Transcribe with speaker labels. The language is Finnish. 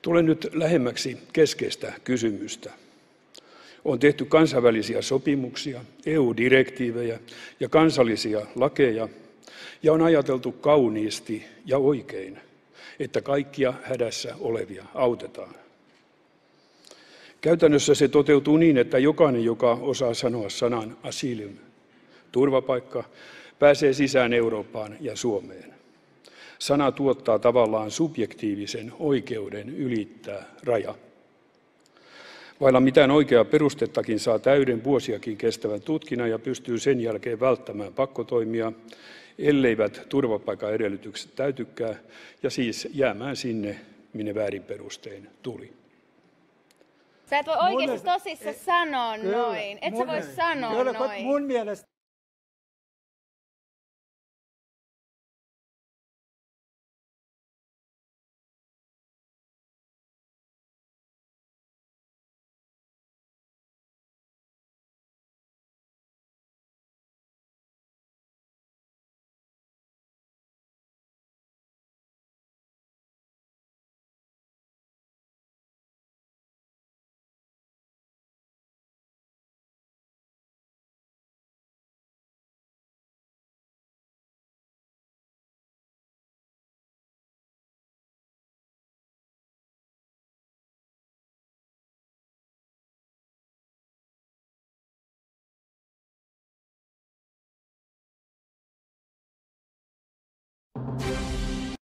Speaker 1: Tulen nyt lähemmäksi keskeistä kysymystä. On tehty kansainvälisiä sopimuksia, EU-direktiivejä ja kansallisia lakeja, ja on ajateltu kauniisti ja oikein, että kaikkia hädässä olevia autetaan. Käytännössä se toteutuu niin, että jokainen, joka osaa sanoa sanan asylum, turvapaikka, pääsee sisään Eurooppaan ja Suomeen. Sana tuottaa tavallaan subjektiivisen oikeuden ylittää raja. Vailla mitään oikeaa perustettakin saa täyden vuosiakin kestävän tutkinnan ja pystyy sen jälkeen välttämään pakkotoimia, elleivät turvapaikkaedellytykset täytykään, ja siis jäämään sinne, minne väärin perustein tuli.
Speaker 2: Sä et voi oikeasti tosissaan sanoa noin. Et sä voi sanoa noin.
Speaker 3: Mun mielestä